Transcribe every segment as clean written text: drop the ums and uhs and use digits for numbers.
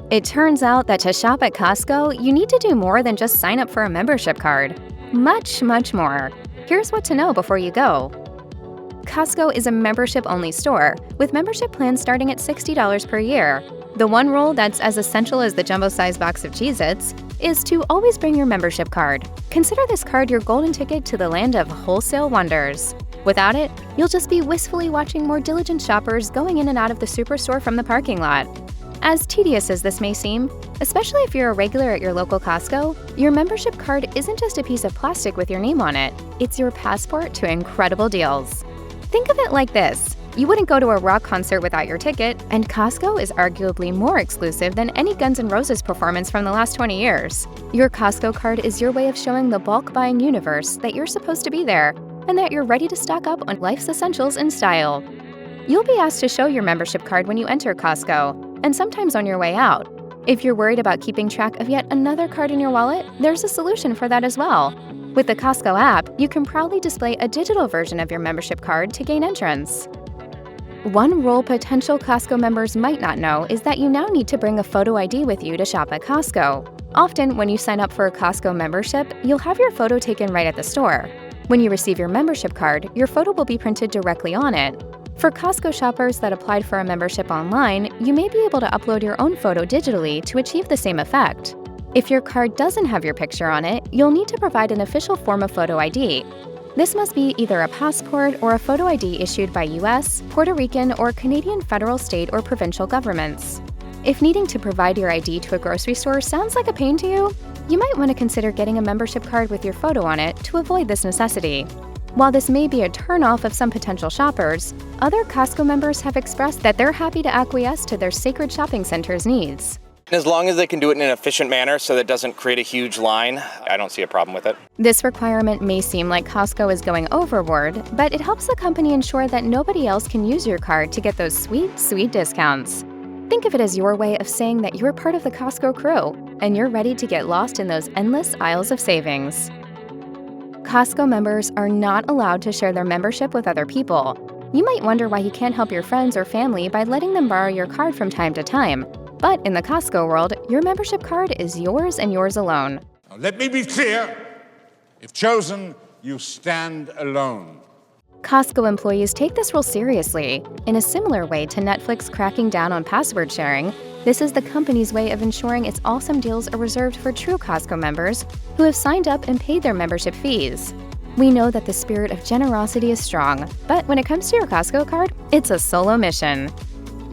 It turns out that to shop at Costco, you need to do more than just sign up for a membership card. Much, much more. Here's what to know before you go. Costco is a membership-only store, with membership plans starting at $60 per year. The one rule that's as essential as the jumbo-sized box of Cheez-Its is to always bring your membership card. Consider this card your golden ticket to the land of wholesale wonders. Without it, you'll just be wistfully watching more diligent shoppers going in and out of the superstore from the parking lot. As tedious as this may seem, especially if you're a regular at your local Costco, your membership card isn't just a piece of plastic with your name on it. It's your passport to incredible deals. Think of it like this. You wouldn't go to a rock concert without your ticket, and Costco is arguably more exclusive than any Guns N' Roses performance from the last 20 years. Your Costco card is your way of showing the bulk buying universe that you're supposed to be there, and that you're ready to stock up on life's essentials in style. You'll be asked to show your membership card when you enter Costco, and sometimes on your way out. If you're worried about keeping track of yet another card in your wallet, there's a solution for that as well. With the Costco app, you can proudly display a digital version of your membership card to gain entrance. One rule potential Costco members might not know is that you now need to bring a photo ID with you to shop at Costco. Often, when you sign up for a Costco membership, you'll have your photo taken right at the store. When you receive your membership card, your photo will be printed directly on it. For Costco shoppers that applied for a membership online, you may be able to upload your own photo digitally to achieve the same effect. If your card doesn't have your picture on it, you'll need to provide an official form of photo ID. This must be either a passport or a photo ID issued by US, Puerto Rican, or Canadian federal, state, or provincial governments. If needing to provide your ID to a grocery store sounds like a pain to you, you might want to consider getting a membership card with your photo on it to avoid this necessity. While this may be a turn-off of some potential shoppers, other Costco members have expressed that they're happy to acquiesce to their sacred shopping center's needs. As long as they can do it in an efficient manner so that it doesn't create a huge line, I don't see a problem with it. This requirement may seem like Costco is going overboard, but it helps the company ensure that nobody else can use your card to get those sweet, sweet discounts. Think of it as your way of saying that you're part of the Costco crew, and you're ready to get lost in those endless aisles of savings. Costco members are not allowed to share their membership with other people. You might wonder why you can't help your friends or family by letting them borrow your card from time to time. But in the Costco world, your membership card is yours and yours alone. Now, let me be clear. If chosen, you stand alone. Costco employees take this rule seriously. In a similar way to Netflix cracking down on password sharing, this is the company's way of ensuring its awesome deals are reserved for true Costco members who have signed up and paid their membership fees. We know that the spirit of generosity is strong, but when it comes to your Costco card, it's a solo mission.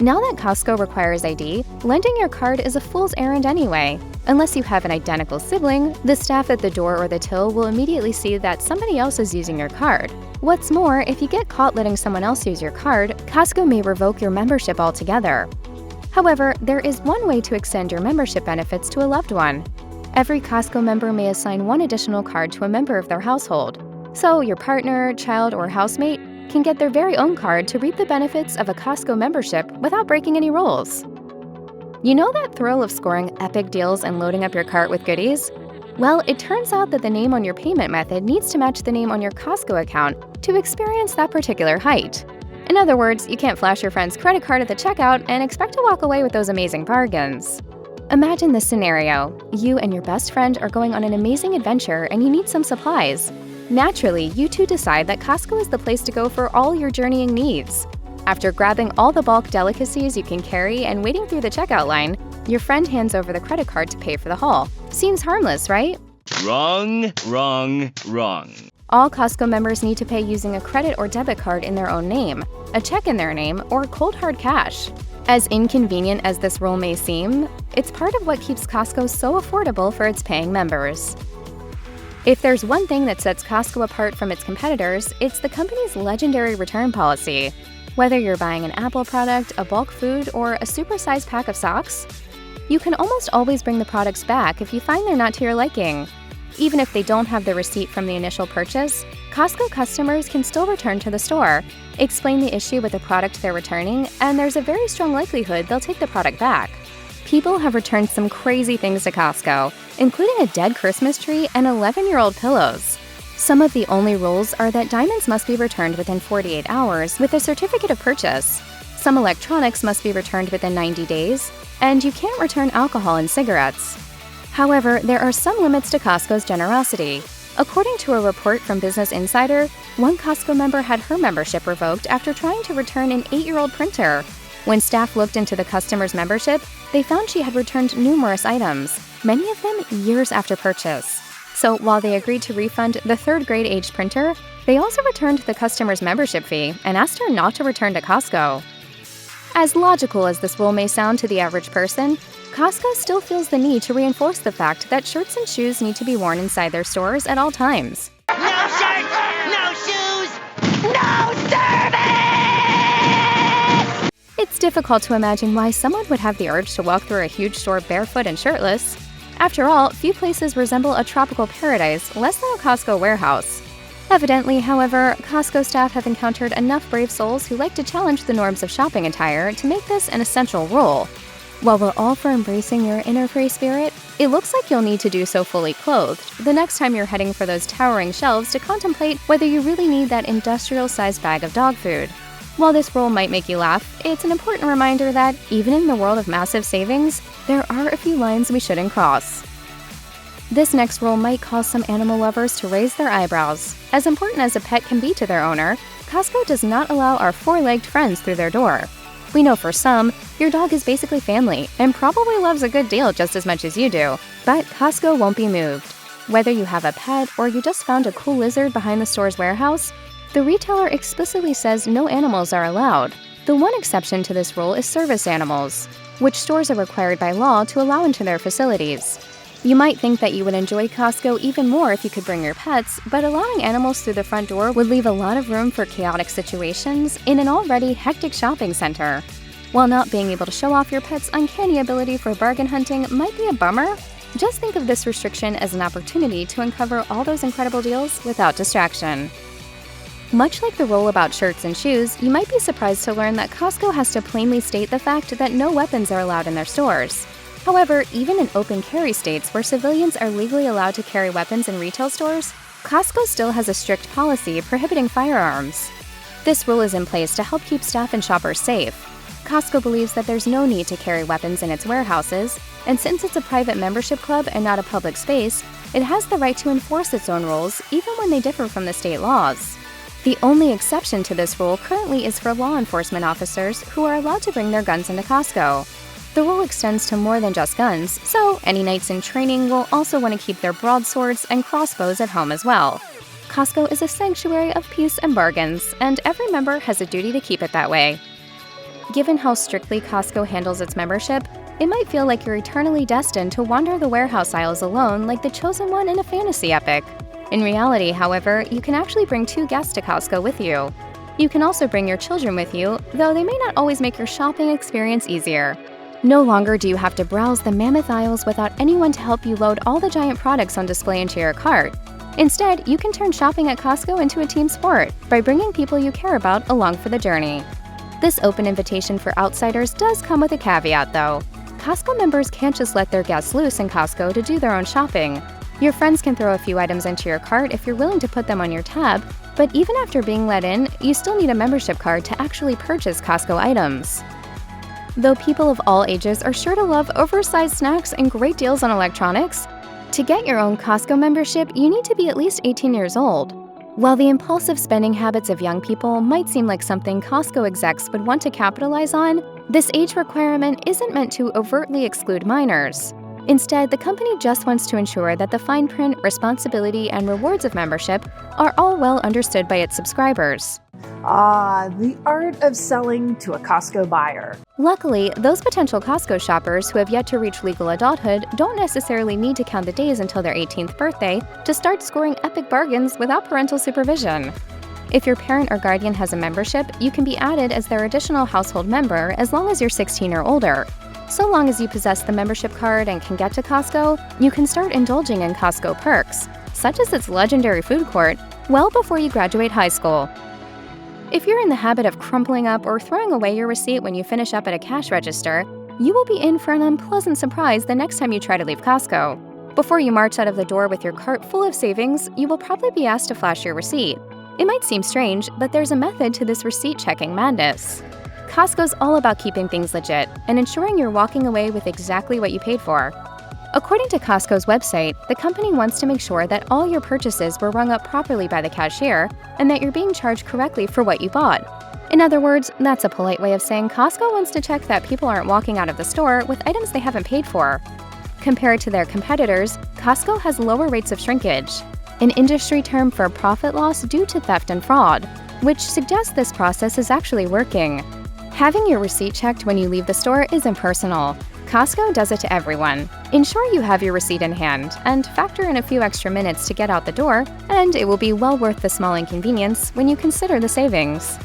Now that Costco requires ID, lending your card is a fool's errand anyway. Unless you have an identical sibling, the staff at the door or the till will immediately see that somebody else is using your card. What's more, if you get caught letting someone else use your card, Costco may revoke your membership altogether. However, there is one way to extend your membership benefits to a loved one. Every Costco member may assign one additional card to a member of their household. So your partner, child, or housemate can get their very own card to reap the benefits of a Costco membership without breaking any rules. You know that thrill of scoring epic deals and loading up your cart with goodies? Well, it turns out that the name on your payment method needs to match the name on your Costco account to experience that particular height. In other words, you can't flash your friend's credit card at the checkout and expect to walk away with those amazing bargains. Imagine this scenario. You and your best friend are going on an amazing adventure and you need some supplies. Naturally, you two decide that Costco is the place to go for all your journeying needs. After grabbing all the bulk delicacies you can carry and waiting through the checkout line, your friend hands over the credit card to pay for the haul. Seems harmless, right? Wrong, wrong, wrong. All Costco members need to pay using a credit or debit card in their own name, a check in their name, or cold hard cash. As inconvenient as this rule may seem, it's part of what keeps Costco so affordable for its paying members. If there's one thing that sets Costco apart from its competitors, it's the company's legendary return policy. Whether you're buying an Apple product, a bulk food, or a supersized pack of socks, you can almost always bring the products back if you find they're not to your liking. Even if they don't have the receipt from the initial purchase, Costco customers can still return to the store, explain the issue with the product they're returning, and there's a very strong likelihood they'll take the product back. People have returned some crazy things to Costco, including a dead Christmas tree and 11-year-old pillows. Some of the only rules are that diamonds must be returned within 48 hours with a certificate of purchase. Some electronics must be returned within 90 days, and you can't return alcohol and cigarettes. However, there are some limits to Costco's generosity. According to a report from Business Insider, one Costco member had her membership revoked after trying to return an 8-year-old printer. When staff looked into the customer's membership, they found she had returned numerous items, many of them years after purchase. So while they agreed to refund the 3rd-grade aged printer, they also returned the customer's membership fee and asked her not to return to Costco. As logical as this rule may sound to the average person, Costco still feels the need to reinforce the fact that shirts and shoes need to be worn inside their stores at all times. No shirts, no shoes, no service! It's difficult to imagine why someone would have the urge to walk through a huge store barefoot and shirtless. After all, few places resemble a tropical paradise less than a Costco warehouse. Evidently, however, Costco staff have encountered enough brave souls who like to challenge the norms of shopping attire to make this an essential rule. While we're all for embracing your inner free spirit, it looks like you'll need to do so fully clothed the next time you're heading for those towering shelves to contemplate whether you really need that industrial-sized bag of dog food. While this rule might make you laugh, it's an important reminder that, even in the world of massive savings, there are a few lines we shouldn't cross. This next rule might cause some animal lovers to raise their eyebrows. As important as a pet can be to their owner, Costco does not allow our 4-legged friends through their door. We know for some, your dog is basically family and probably loves a good deal just as much as you do, but Costco won't be moved. Whether you have a pet or you just found a cool lizard behind the store's warehouse, the retailer explicitly says no animals are allowed. The one exception to this rule is service animals, which stores are required by law to allow into their facilities. You might think that you would enjoy Costco even more if you could bring your pets, but allowing animals through the front door would leave a lot of room for chaotic situations in an already hectic shopping center. While not being able to show off your pet's uncanny ability for bargain hunting might be a bummer, just think of this restriction as an opportunity to uncover all those incredible deals without distraction. Much like the rule about shirts and shoes, you might be surprised to learn that Costco has to plainly state the fact that no weapons are allowed in their stores. However, even in open carry states where civilians are legally allowed to carry weapons in retail stores, Costco still has a strict policy prohibiting firearms. This rule is in place to help keep staff and shoppers safe. Costco believes that there's no need to carry weapons in its warehouses, and since it's a private membership club and not a public space, it has the right to enforce its own rules even when they differ from the state laws. The only exception to this rule currently is for law enforcement officers who are allowed to bring their guns into Costco. The rule extends to more than just guns, so any knights in training will also want to keep their broadswords and crossbows at home as well. Costco is a sanctuary of peace and bargains, and every member has a duty to keep it that way. Given how strictly Costco handles its membership, it might feel like you're eternally destined to wander the warehouse aisles alone like the chosen one in a fantasy epic. In reality, however, you can actually bring 2 guests to Costco with you. You can also bring your children with you, though they may not always make your shopping experience easier. No longer do you have to browse the mammoth aisles without anyone to help you load all the giant products on display into your cart. Instead, you can turn shopping at Costco into a team sport by bringing people you care about along for the journey. This open invitation for outsiders does come with a caveat, though. Costco members can't just let their guests loose in Costco to do their own shopping. Your friends can throw a few items into your cart if you're willing to put them on your tab, but even after being let in, you still need a membership card to actually purchase Costco items. Though people of all ages are sure to love oversized snacks and great deals on electronics, to get your own Costco membership, you need to be at least 18 years old. While the impulsive spending habits of young people might seem like something Costco execs would want to capitalize on, this age requirement isn't meant to overtly exclude minors. Instead, the company just wants to ensure that the fine print, responsibility, and rewards of membership are all well understood by its subscribers. The art of selling to a Costco buyer. Luckily, those potential Costco shoppers who have yet to reach legal adulthood don't necessarily need to count the days until their 18th birthday to start scoring epic bargains without parental supervision. If your parent or guardian has a membership, you can be added as their additional household member as long as you're 16 or older. So long as you possess the membership card and can get to Costco, you can start indulging in Costco perks, such as its legendary food court, well before you graduate high school. If you're in the habit of crumpling up or throwing away your receipt when you finish up at a cash register, you will be in for an unpleasant surprise the next time you try to leave Costco. Before you march out of the door with your cart full of savings, you will probably be asked to flash your receipt. It might seem strange, but there's a method to this receipt-checking madness. Costco's all about keeping things legit and ensuring you're walking away with exactly what you paid for. According to Costco's website, the company wants to make sure that all your purchases were rung up properly by the cashier and that you're being charged correctly for what you bought. In other words, that's a polite way of saying Costco wants to check that people aren't walking out of the store with items they haven't paid for. Compared to their competitors, Costco has lower rates of shrinkage, an industry term for profit loss due to theft and fraud, which suggests this process is actually working. Having your receipt checked when you leave the store is impersonal. Costco does it to everyone. Ensure you have your receipt in hand and factor in a few extra minutes to get out the door, and it will be well worth the small inconvenience when you consider the savings.